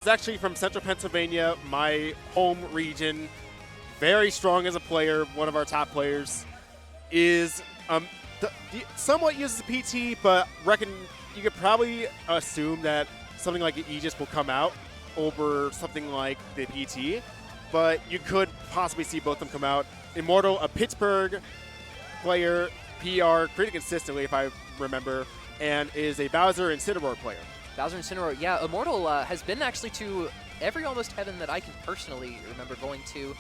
It's actually from Central Pennsylvania, my home region. Very strong as a player, one of our top players. Is somewhat uses PT, but reckon you could probably assume that something like Aegis will come out over something like the PT, but you could possibly see both of them come out. Immortal, a Pittsburgh player, PR pretty consistently if I remember, and is a Bowser Incineroar player. Bowser Incineroar, yeah. Immortal has been actually to every almost heaven that I can personally remember going to.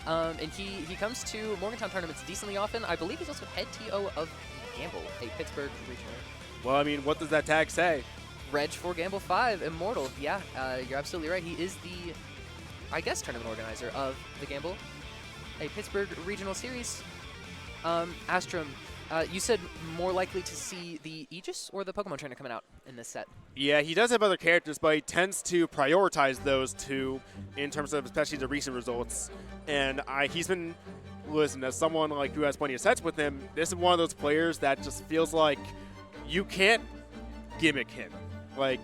And he comes to Morgantown tournaments decently often. I believe he's also head TO of Gamble, a Pittsburgh regional. Well, I mean, what does that tag say? Reg for Gamble 5, Immortal. Yeah, you're absolutely right. He is the, I guess, tournament organizer of the Gamble, a Pittsburgh regional series. Astrum, you said more likely to see the Aegis or the Pokemon trainer coming out in this set? Yeah, he does have other characters, but he tends to prioritize those two in terms of especially the recent results. And he's been, listen, as someone like who has plenty of sets with him, this is one of those players that just feels like you can't gimmick him. Like,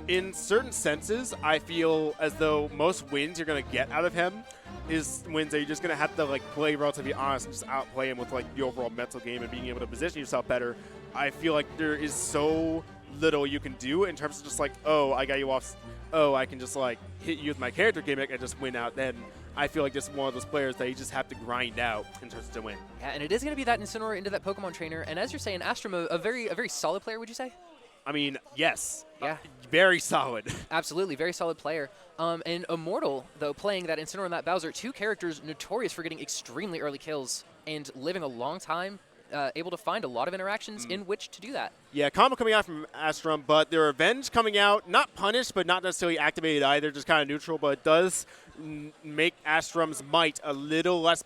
in certain senses, I feel as though most wins you're going to get out of him is wins that you're just going to have to like play relatively honest and just outplay him with like the overall mental game and being able to position yourself better. I feel like there is so little you can do in terms of just like, oh, I got you off, oh, I can just like hit you with my character gimmick and just win out. Then I feel like this is one of those players that you just have to grind out in terms of to win. Yeah, and it is going to be that Incineroar into that Pokemon trainer. And as you're saying, Astrum, a very solid player, would you say? I mean, yes. Yeah. Very solid. Absolutely, very solid player. And Immortal, though, playing that Incineroar and that Bowser, two characters notorious for getting extremely early kills and living a long time, able to find a lot of interactions in which to do that. Yeah, combo coming out from Astrum, but their Revenge coming out, not punished, but not necessarily activated either, just kind of neutral, but it does make Astrum's might a little less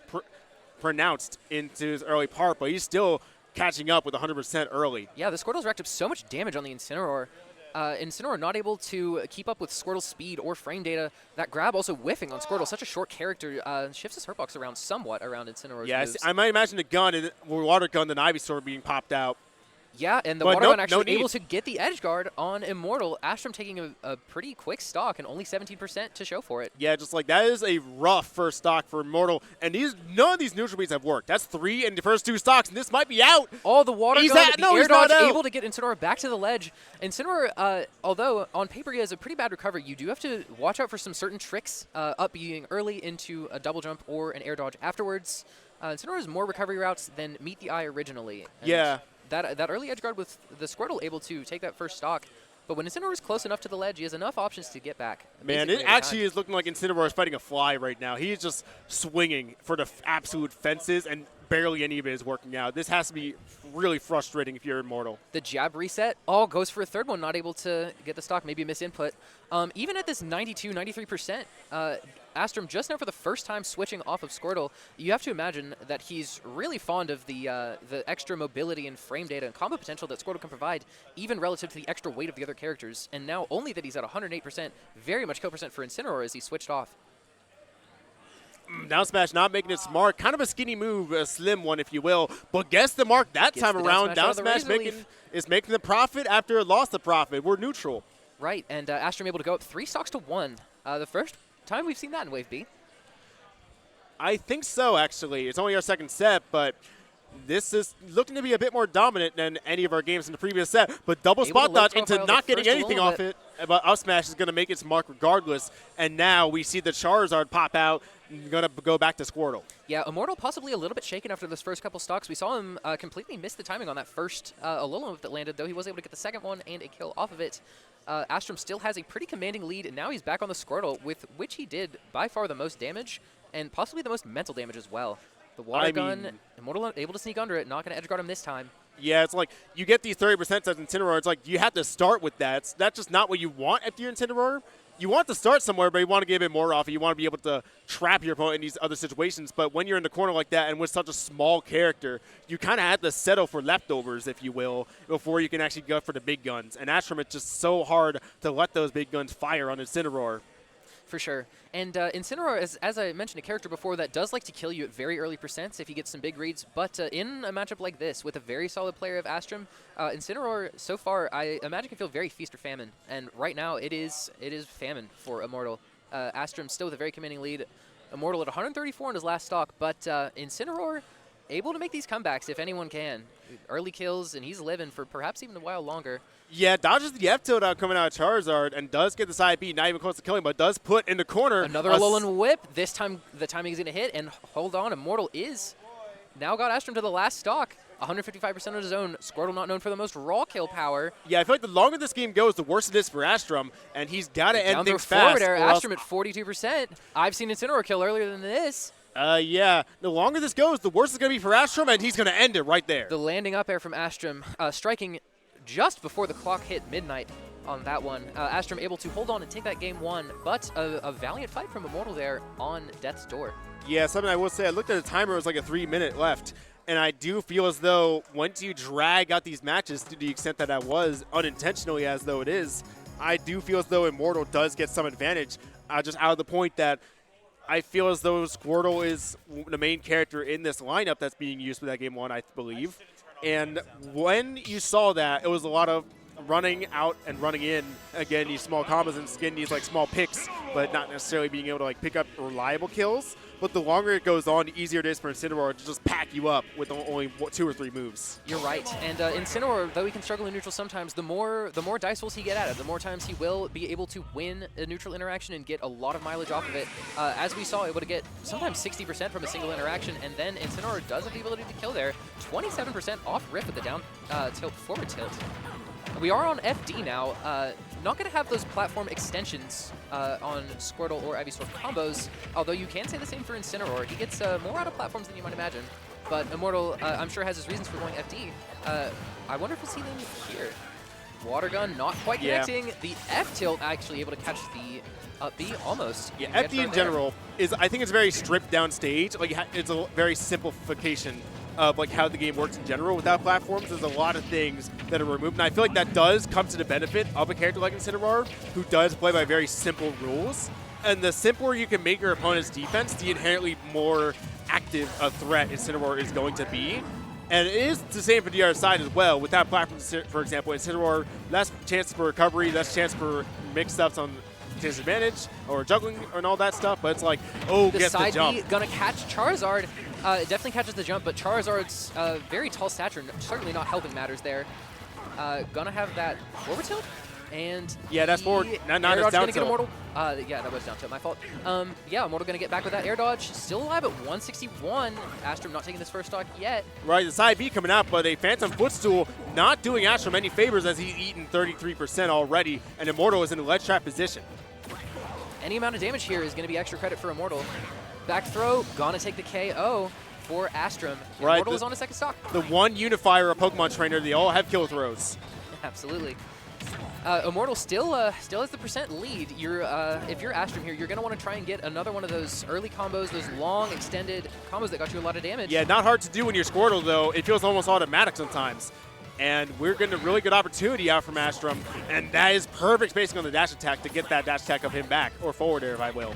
pronounced into his early part, but he's still catching up with 100% early. Yeah, the Squirtle's racked up so much damage on the Incineroar. Incineroar not able to keep up with Squirtle's speed or frame data. That grab also whiffing on Squirtle. Such a short character. Shifts his hurtbox around somewhat around Incineroar's moves. I might imagine the gun, or water gun, and Ivysaur being popped out. Yeah, and the water gun actually able to get the edge guard on Immortal. Astrum taking a pretty quick stock and only 17% to show for it. Yeah, just like that is a rough first stock for Immortal. And none of these neutral beats have worked. That's 3 in the first 2 stocks, and this might be out. Oh, the water gun, the air dodge able to get Incineroar back to the ledge. Incineroar, although on paper he has a pretty bad recovery, you do have to watch out for some certain tricks, up being early into a double jump or an air dodge afterwards. Incineroar has more recovery routes than Meet the Eye originally. Yeah. That early edge guard with the Squirtle able to take that first stock. But when Incineroar is close enough to the ledge, he has enough options to get back. Man, it actually is looking like Incineroar is fighting a fly right now. He's just swinging for the absolute fences, and barely any of it is working out. This has to be really frustrating if you're Immortal. The jab reset, goes for a third one, not able to get the stock, maybe a misinput. Even at this 92, 93%, Astrum just now for the first time switching off of Squirtle. You have to imagine that he's really fond of the extra mobility and frame data and combo potential that Squirtle can provide, even relative to the extra weight of the other characters. And now only that he's at 108%, very much kill percent for Incineroar as he switched off. Down smash not making it smart. Kind of a skinny move, a slim one, if you will. But guess the mark that time around. Down smash is making the profit after it lost the profit. We're neutral. Right, and Astrum able to go up 3 stocks to 1. The first time we've seen that in Wave B. I think so, actually. It's only our second set, but this is looking to be a bit more dominant than any of our games in the previous set. But double spot dodge into not getting anything off it. But up smash is going to make its mark regardless. And now we see the Charizard pop out. Going to go back to Squirtle. Yeah, Immortal possibly a little bit shaken after this first couple stocks. We saw him completely miss the timing on that first Alolan move that landed, though he was able to get the second one and a kill off of it. Astrum still has a pretty commanding lead, and now he's back on the Squirtle, with which he did by far the most damage, and possibly the most mental damage as well. The water gun, Immortal able to sneak under it, not going to edge guard him this time. Yeah, it's like you get these 30% as Incineroar. It's like you have to start with that. That's just not what you want if you're Incineroar. You want to start somewhere, but you want to get a bit more off it. You want to be able to trap your opponent in these other situations. But when you're in the corner like that and with such a small character, you kind of have to settle for leftovers, if you will, before you can actually go for the big guns. And Astrum, it's just so hard to let those big guns fire on Incineroar. For sure. And Incineroar, as I mentioned, a character before that does like to kill you at very early percents if he gets some big reads. But in a matchup like this, with a very solid player of Astrum, Incineroar, so far, I imagine can feel very feast or famine. And right now, it is famine for Immortal. Astrum still with a very commanding lead. Immortal at 134 in his last stock. But Incineroar able to make these comebacks if anyone can. Early kills, and he's living for perhaps even a while longer. Yeah, dodges the F-tilt out coming out of Charizard and does get the side B, not even close to killing, but does put in the corner. Another Alolan Whip. This time, the timing is going to hit, and hold on, Immortal is now got Astrum to the last stock. 155% of his own. Squirtle not known for the most raw kill power. Yeah, I feel like the longer this game goes, the worse it is for Astrum, and he's got to end things fast. Forward air, Astrum at 42%. I've seen Incineroar kill earlier than this. Yeah, the longer this goes, the worse it's going to be for Astrum, and he's going to end it right there. The landing up air from Astrum, striking just before the clock hit midnight on that one. Astrum able to hold on and take that game one, but a valiant fight from Immortal there on death's door. Yeah, something I will say, I looked at the timer, it was like a 3-minute left, and I do feel as though once you drag out these matches to the extent that I was, unintentionally as though it is, I do feel as though Immortal does get some advantage, just out of the point that I feel as though Squirtle is the main character in this lineup that's being used for that game one, I believe. And when you saw that, it was a lot of running out and running in. Again, these small combos and skin these like small picks, but not necessarily being able to like pick up reliable kills. But the longer it goes on, the easier it is for Incineroar to just pack you up with only 2 or 3 moves. You're right. And Incineroar, though he can struggle in neutral sometimes, the more dice rolls he get at it, the more times he will be able to win a neutral interaction and get a lot of mileage off of it. As we saw, able to get sometimes 60% from a single interaction, and then Incineroar does have the ability to kill there. 27% off Rift with the down tilt, forward tilt. We are on FD now. Not going to have those platform extensions on Squirtle or Ivysaur combos, although you can say the same for Incineroar. He gets more out of platforms than you might imagine. But Immortal, I'm sure, has his reasons for going FD. I wonder if we'll see them here. Water Gun not quite connecting. The F-tilt actually able to catch the up B almost. Yeah, FD in general is, I think it's a very stripped down stage. Like, it's a very simplification of like how the game works in general. Without platforms, there's a lot of things that are removed, and I feel like that does come to the benefit of a character like Incineroar, who does play by very simple rules. And the simpler you can make your opponent's defense, the inherently more active a threat Incineroar is going to be. And it is the same for the other side as well. Without platforms, for example, Incineroar, less chance for recovery, less chance for mix-ups on disadvantage or juggling and all that stuff, but it's like, oh, get the jump. The side B gonna catch Charizard. It definitely catches the jump, but Charizard's very tall stature, certainly not helping matters there. Gonna have that forward tilt, and yeah, that's forward. Not it's down gonna get Immortal. Yeah, that was down tilt, my fault. Yeah, Immortal gonna get back with that air dodge. Still alive at 161. Astrum not taking this first stock yet. Right, the side B coming out, but a Phantom Footstool not doing Astrum any favors as he's eaten 33% already, and Immortal is in a ledge trap position. Any amount of damage here is going to be extra credit for Immortal. Back throw, gonna take the KO for Astrum. Right, Immortal is on a second stock. The one unifier of Pokemon Trainer, they all have kill throws. Absolutely. Immortal still has the percent lead. If you're Astrum here, you're going to want to try and get another one of those early combos, those long, extended combos that got you a lot of damage. Yeah, not hard to do when you're Squirtle, though. It feels almost automatic sometimes. And we're getting a really good opportunity out from Astrum, and that is perfect spacing on the dash attack to get that dash attack of him back, or forward air if I will.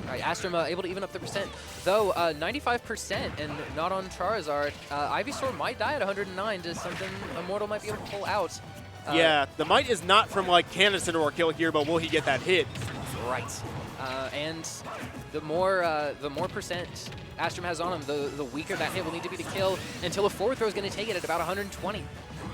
All right, Astrum able to even up the percent, though 95% and not on Charizard. Ivysaur might die at 109 to something Immortal might be able to pull out. Yeah, the might is not from like can Incineroar kill here, but will he get that hit? Right, and the more percent Astrum has on him, the weaker that hit will need to be to kill, until a forward throw is going to take it at about 120.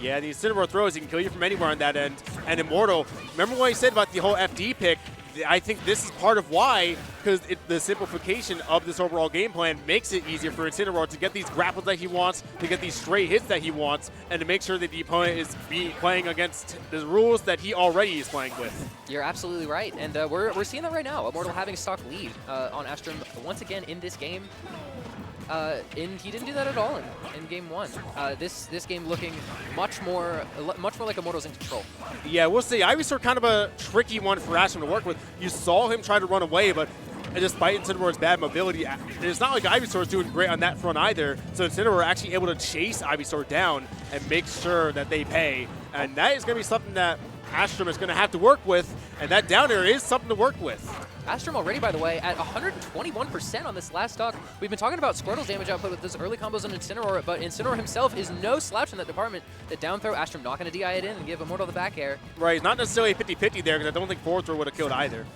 Yeah, the Incineroar throws, he can kill you from anywhere on that end. And Immortal, remember what I said about the whole FD pick? I think this is part of why, because the simplification of this overall game plan makes it easier for Incineroar to get these grapples that he wants, to get these straight hits that he wants, and to make sure that the opponent is playing against the rules that he already is playing with. You're absolutely right, and we're seeing that right now. Immortal having a stock lead on Astrum once again in this game. And he didn't do that at all in game one. This game looking much more like Immortal's in control. Yeah, we'll see. Ivysaur kind of a tricky one for Astrum to work with. You saw him try to run away, but despite Incineroar's bad mobility, it's not like Ivysaur's doing great on that front either. So Incineroar actually able to chase Ivysaur down and make sure that they pay. And that is going to be something that Astrum is going to have to work with, and that down air is something to work with. Astrum already, by the way, at 121% on this last stock. We've been talking about Squirtle's damage output with those early combos on Incineroar, but Incineroar himself is no slouch in that department. The down throw, Astrum not going to DI it in and give Immortal the back air. Right, not necessarily a 50-50 there, because I don't think forward throw would have killed either.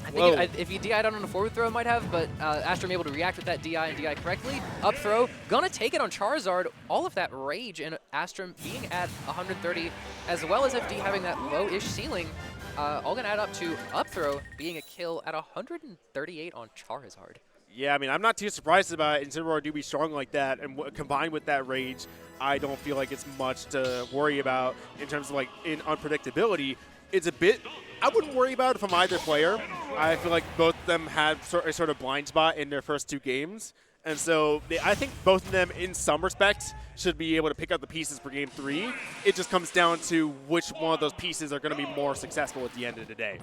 I think if he DI'd on a forward throw, it might have, but Astrum able to react with that DI and DI correctly. Up throw, gonna take it on Charizard. All of that rage and Astrum being at 130, as well as FD having that low-ish ceiling, all gonna add up to up throw being a kill at 138 on Charizard. Yeah, I mean, I'm not too surprised about Incineroar do be strong like that, and combined with that rage, I don't feel like it's much to worry about in terms of, like, in unpredictability. It's a bit, I wouldn't worry about it from either player. I feel like both of them had a sort of blind spot in their first 2 games. And so I think both of them, in some respects, should be able to pick up the pieces for Game 3. It just comes down to which one of those pieces are going to be more successful at the end of the day.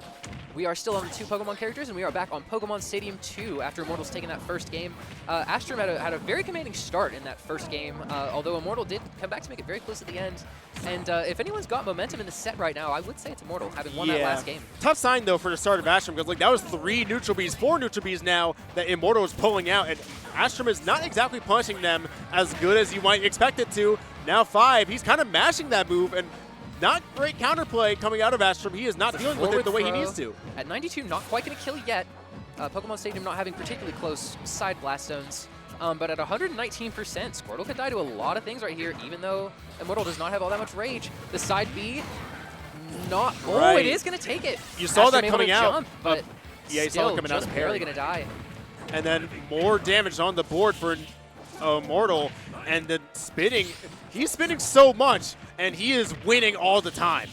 We are still on 2 Pokemon characters, and we are back on Pokemon Stadium 2 after Immortal's taken that first game. Astrum had a very commanding start in that first game, although Immortal did come back to make it very close at the end. And if anyone's got momentum in the set right now, I would say it's Immortal, having won that last game. Tough sign, though, for the start of Astrum, because like that was 3 neutral bees, 4 neutral bees now that Immortal is pulling out, and Astrum is not exactly punishing them as good as you might expect it to. Now 5, he's kind of mashing that move, and not great counterplay coming out of Astrum. He is not dealing with it the way he needs to. At 92, not quite going to kill yet. Pokemon Stadium not having particularly close side blast zones. But at 119%, Squirtle could die to a lot of things right here, even though Immortal does not have all that much rage. The side B, not. Oh, it is going to take it. You saw Astrum that coming out. Jump, but yeah, you saw it coming out. Just barely going to die. And then more damage on the board for Immortal. And then spinning. He's spinning so much, and he is winning all the time.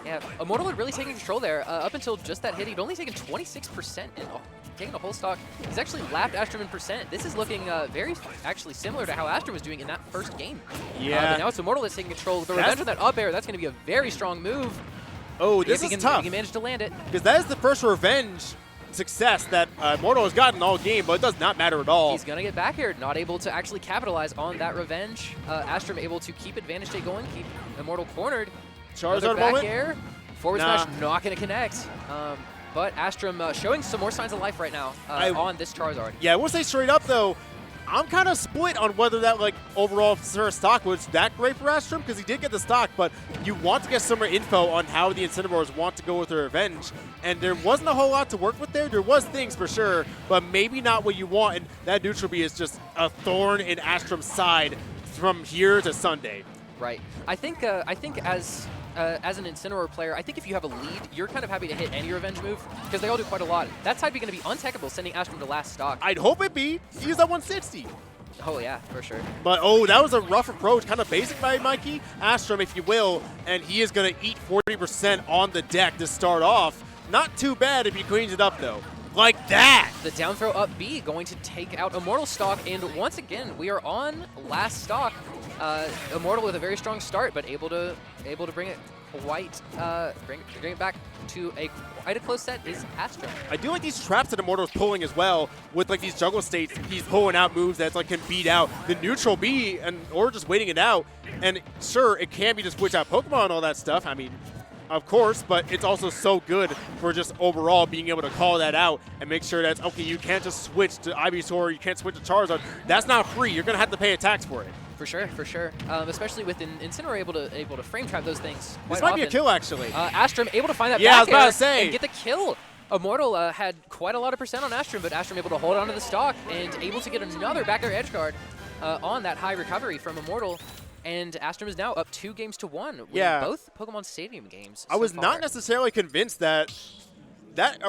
Yeah, Immortal had really taken control there. Up until just that hit, he'd only taken 26% and taking a whole stock. He's actually lapped Astrum in percent. This is looking very actually similar to how Astrum was doing in that first game. Yeah. But now it's Immortal that's taking control. The revenge on that up air, that's going to be a very strong move. Oh, this is tough. If he managed to land it. Because that is the first revenge success that Immortal has gotten all game, but it does not matter at all. He's going to get back here, not able to actually capitalize on that revenge. Astrum able to keep advantage state going, keep Immortal cornered. Charizard back moment. Air. Forward smash not going to connect. But Astrum showing some more signs of life right now on this Charizard. Yeah, I will say straight up though, I'm kind of split on whether that like overall first stock was that great for Astrum, because he did get the stock, but you want to get some more info on how the Incineroars want to go with their revenge, and there wasn't a whole lot to work with there. There was things for sure, but maybe not what you want, and that neutral B is just a thorn in Astrum's side from here to Sunday. Right. I think as an Incineroar player, I think if you have a lead, you're kind of happy to hit any revenge move, because they all do quite a lot. That side be going to be untechable, sending Astrum to last stock. I'd hope it be. He used that 160. Oh, yeah, for sure. But, oh, that was a rough approach, kind of basic by Mikey. Astrum, if you will, and he is going to eat 40% on the deck to start off. Not too bad if he cleans it up, though. Like that! The down throw up B going to take out Immortal stock, and once again, we are on last stock. Immortal with a very strong start, but able to bring it quite bring it back to quite a close set is Astrum. I do like these traps that Immortal's pulling as well with like these juggle states. He's pulling out moves that like can beat out the neutral B or just waiting it out. And sure, it can be just switch out Pokemon and all that stuff. I mean, of course, but it's also so good for just overall being able to call that out and make sure that's okay. You can't just switch to Ivysaur, you can't switch to Charizard. That's not free. You're gonna have to pay a tax for it. For sure, for sure. Especially with Incineroar able to frame trap those things. This might be a kill, actually. Astrum able to find that back I was about air to say. And get the kill. Immortal had quite a lot of percent on Astrum, but Astrum able to hold on to the stock and able to get another back air edge guard on that high recovery from Immortal. And Astrum is now up 2-1 winning both Pokemon Stadium games. I was not necessarily convinced that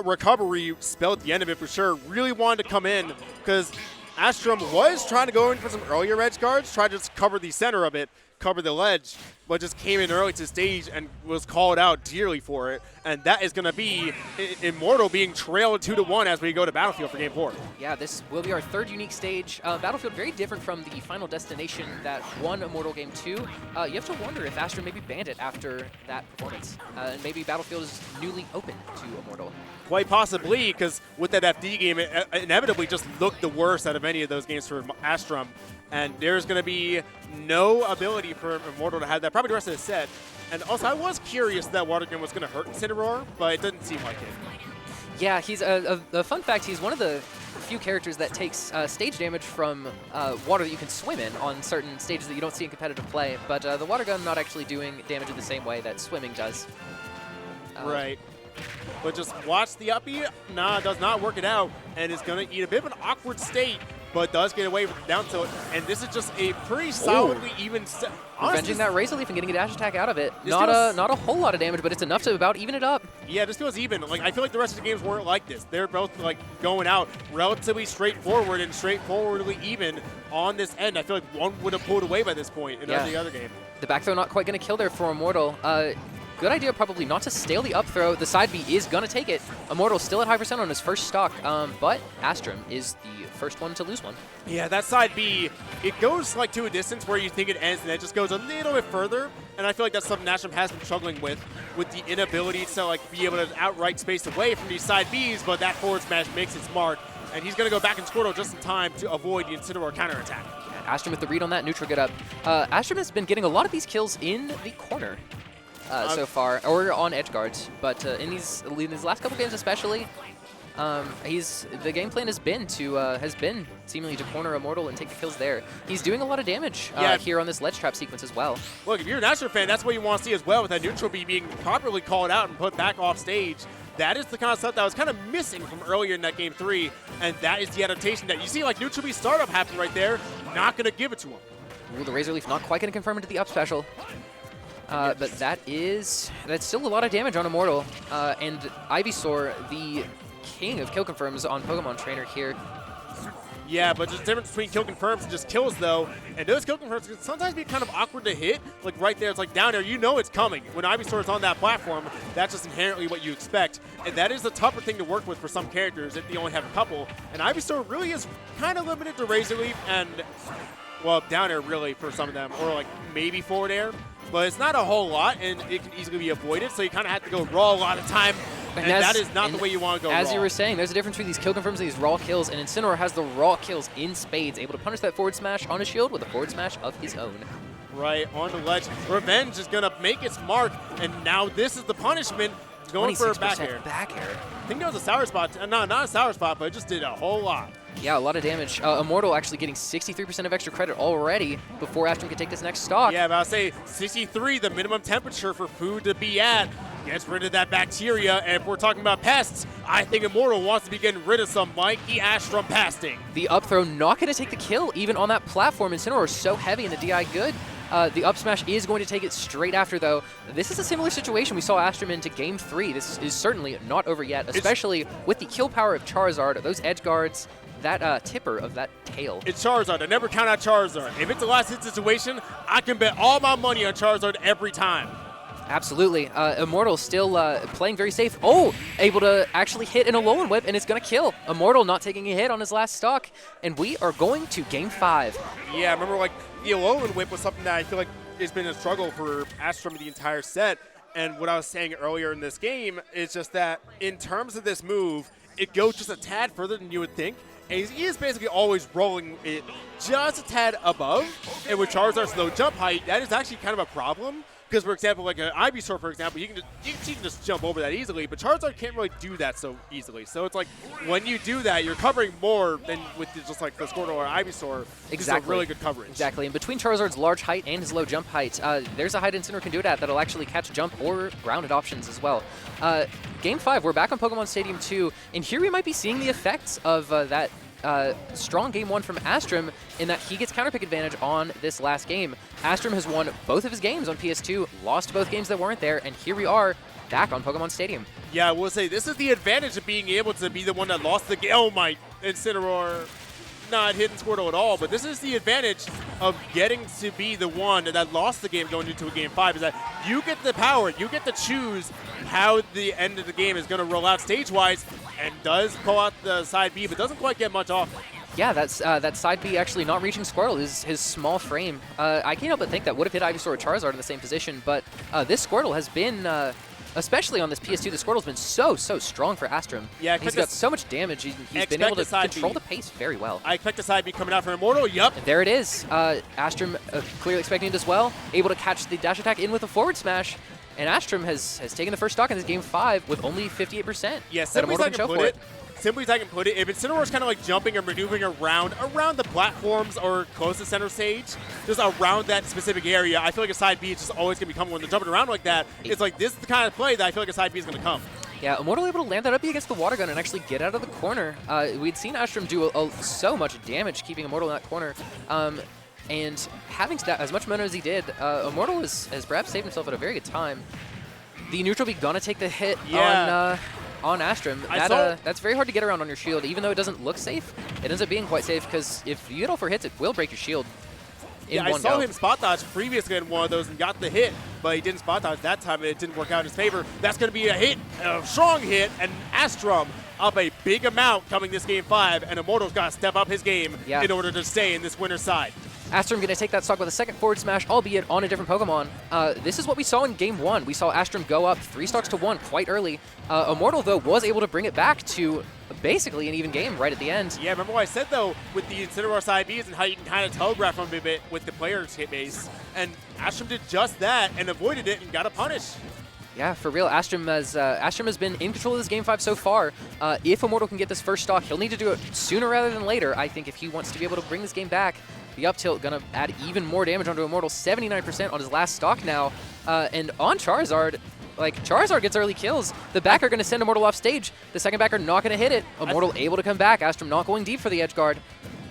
recovery spell at the end of it for sure really wanted to come in, because Astrum was trying to go in for some earlier edge guards, try to just cover the center of it, cover the ledge, but just came in early to stage and was called out dearly for it. And that is going to be Immortal being trailed 2-1 as we go to Battlefield for Game 4. Yeah, this will be our third unique stage. Battlefield very different from the Final Destination that won Immortal Game 2. You have to wonder if Astrum maybe banned it after that performance. And maybe Battlefield is newly open to Immortal. Quite possibly, because with that FD game, it inevitably just looked the worst out of any of those games for Astrum. And there's going to be no ability for Immortal to have that, probably the rest of the set. And also, I was curious that Water Gun was going to hurt Incineroar, but it didn't seem like it. Yeah, he's a fun fact. He's one of the few characters that takes stage damage from water that you can swim in on certain stages that you don't see in competitive play. But the water gun not actually doing damage in the same way that swimming does. Right. But just watch the up B. Nah, does not work it out, and is going to eat a bit of an awkward state, but does get away with the down tilt. And this is just a pretty solidly even set. Revenging that Razor Leaf and getting a dash attack out of it. Not a whole lot of damage, but it's enough to about even it up. Yeah, this feels even. Like, I feel like the rest of the games weren't like this. They're both like going out relatively straightforward and straightforwardly even on this end. I feel like one would have pulled away by this point in the other game. The back throw not quite going to kill there for Immortal. Good idea probably not to stale the up throw. The side B is going to take it. Immortal still at high percent on his first stock, but Astrum is the first one to lose one. Yeah, that side B, it goes like to a distance where you think it ends, and it just goes a little bit further. And I feel like that's something Astrum has been struggling with the inability to like be able to outright space away from these side Bs, but that forward smash makes its mark. And he's going to go back and Squirtle just in time to avoid the Incineroar counterattack. Astrum with the read on that, neutral get up. Astrum has been getting a lot of these kills in the corner. So far, or on edge guards, but in these last couple games especially, the game plan has been seemingly to corner Immortal and take the kills there. He's doing a lot of damage here on this ledge trap sequence as well. Look, if you're an Astrum fan, that's what you want to see as well, with that neutral B being properly called out and put back off stage. That is the kind of stuff that was kind of missing from earlier in that game 3, and that is the adaptation that you see, like neutral B startup happen right there. Not going to give it to him. Ooh, the Razor Leaf not quite going to confirm into the up special. But that's still a lot of damage on Immortal. And Ivysaur, the king of kill confirms on Pokemon Trainer here. Yeah, but there's a difference between kill confirms and just kills, though. And those kill confirms can sometimes be kind of awkward to hit. Like right there, it's like down there, you know it's coming. When Ivysaur is on that platform, that's just inherently what you expect. And that is the tougher thing to work with for some characters if you only have a couple. And Ivysaur really is kind of limited to Razor Leaf and, well, down air really for some of them, or like maybe forward air. But it's not a whole lot, and it can easily be avoided, so you kind of have to go raw a lot of time, and that is not the way you want to go raw. As you were saying, there's a difference between these kill confirms and these raw kills, and Incineroar has the raw kills in spades, able to punish that forward smash on a shield with a forward smash of his own. Right, on the ledge. Revenge is going to make its mark, and now this is the punishment. Going for a back air. I think that was a sour spot. No, not a sour spot, but it just did a whole lot. Yeah, a lot of damage. Immortal actually getting 63% of extra credit already before Astrum can take this next stock. Yeah, but I'll say 63, the minimum temperature for food to be at. Gets rid of that bacteria, and if we're talking about pests, I think Immortal wants to be getting rid of some Mikey Astrum pesting. The up throw not going to take the kill, even on that platform. Incineroar is so heavy in the DI good. The up smash is going to take it straight after, though. This is a similar situation we saw Astrum into Game 3. This is certainly not over yet, especially with the kill power of Charizard, those edge guards, that tipper of that tail. It's Charizard. I never count out Charizard. If it's a last hit situation, I can bet all my money on Charizard every time. Absolutely. Immortal still playing very safe. Oh, able to actually hit an Alolan Whip, and it's going to kill. Immortal not taking a hit on his last stock, and we are going to Game 5. Yeah, I remember like the Alolan Whip was something that I feel like has been a struggle for Astrum the entire set. And what I was saying earlier in this game is just that in terms of this move, it goes just a tad further than you would think. And he is basically always rolling it just a tad above. And with Charizard's low jump height, that is actually kind of a problem. Because, for example, like an Ivysaur, for example, you can just jump over that easily, but Charizard can't really do that so easily. So it's like when you do that, you're covering more than with just like the Squirtle or Ivysaur. Exactly. It's a really good coverage. Exactly. And between Charizard's large height and his low jump height, there's a height Incineroar can do it at that'll actually catch jump or grounded options as well. Game 5, we're back on Pokemon Stadium 2, and here we might be seeing the effects of that strong Game 1 from Astrum in that he gets counterpick advantage on this last game. Astrum has won both of his games on PS2, lost both games that weren't there, and here we are back on Pokemon Stadium. Yeah, I will say this is the advantage of being able to be the one that lost the game. Oh my, Incineroar not hitting Squirtle at all, but this is the advantage of getting to be the one that lost the game going into a Game 5 is that you get the power, you get to choose how the end of the game is going to roll out stage-wise, and does pull out the side B, but doesn't quite get much off. Yeah, that's that side B actually not reaching Squirtle is his small frame. I can't help but think that would have hit Ivysaur or Charizard in the same position, but this Squirtle has been, especially on this PS2, the Squirtle's been so strong for Astrum. Yeah, he's got so much damage. He's been able to control the pace very well. I expect the side B coming out for Immortal. Yup. And there it is. Astrum clearly expecting it as well. Able to catch the dash attack in with a forward smash. And Astrum has taken the first stock in this game 5 with only 58%. Yeah, that simply as Immortal I can can show put for it, simply as I can put it, if Incineroar's kind of like jumping or maneuvering around the platforms or close to center stage, just around that specific area, I feel like a side B is just always going to be coming when they're jumping around like that. It's like this is the kind of play that I feel like a side B is going to come. Yeah, Immortal able to land that up against the water gun and actually get out of the corner. We'd seen Astrum do so much damage keeping Immortal in that corner. And having as much momentum as he did, Immortal has perhaps saved himself at a very good time. The neutral B gonna take the hit on Astrum. That's very hard to get around on your shield. Even though it doesn't look safe, it ends up being quite safe because if you get all 4 hits, it will break your shield. Yeah, I saw him spot dodge previously in one of those and got the hit, but he didn't spot dodge that time and it didn't work out in his favor. That's going to be a hit, a strong hit, and Astrum up a big amount coming this game 5, and Immortal's got to step up his game in order to stay in this winner's side. Astrum going to take that stock with a second forward smash, albeit on a different Pokemon. This is what we saw in game 1. We saw Astrum go up 3 stocks to 1 quite early. Immortal, though, was able to bring it back to basically an even game right at the end. Yeah, remember what I said, though, with the Incineroar side Bs and how you can kind of telegraph them a bit with the player's hit base. And Astrum did just that and avoided it and got a punish. Yeah, for real. Astrum has been in control of this game 5 so far. If Immortal can get this first stock, he'll need to do it sooner rather than later, I think, if he wants to be able to bring this game back. The up tilt going to add even more damage onto Immortal, 79% on his last stock now. And on Charizard, like, Charizard gets early kills. The backer going to send Immortal off stage. The second backer not going to hit it. Immortal able to come back. Astrum not going deep for the edge guard.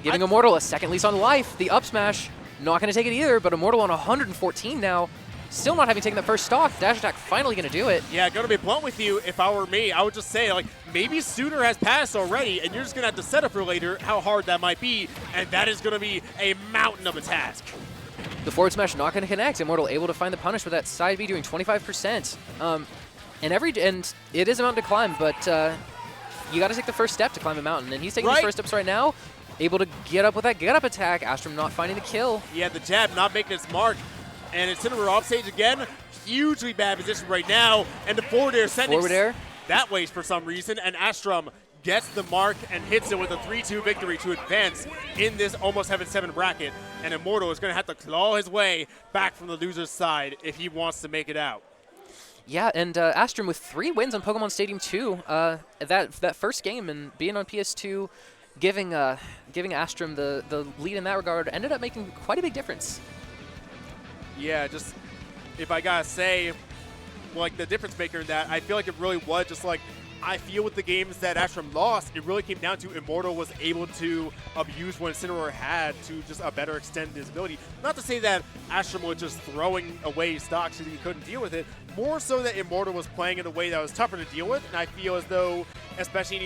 Giving Immortal a second lease on life. The up smash, not going to take it either, but Immortal on 114 now. Still not having taken the first stock. Dash attack finally going to do it. Yeah, going to be blunt with you. If I were me, I would just say, like, maybe Sooner has passed already, and you're just going to have to set up for later how hard that might be, and that is going to be a mountain of a task. The forward smash not going to connect. Immortal able to find the punish with that side B doing 25%. And it is a mountain to climb, but you got to take the first step to climb a mountain, and he's taking the first steps right now. Able to get up with that get-up attack. Astrum not finding the kill. Yeah, the jab not making its mark. And Incineroar off stage again. Hugely bad position right now. And the forward air sending that way for some reason. And Astrum gets the mark and hits it with a 3-2 victory to advance in this almost Heaven 7 bracket. And Immortal is going to have to claw his way back from the loser's side if he wants to make it out. Yeah, and Astrum with 3 wins on Pokemon Stadium 2. That first game and being on PS2, giving Astrum the lead in that regard ended up making quite a big difference. Yeah, just if I gotta say, like, the difference maker in that, I feel like it really was just like, I feel with the games that Astrum lost, it really came down to Immortal was able to abuse what Incineroar had to just a better extend his ability. Not to say that Astrum was just throwing away stocks because he couldn't deal with it, more so that Immortal was playing in a way that was tougher to deal with, and I feel as though, especially in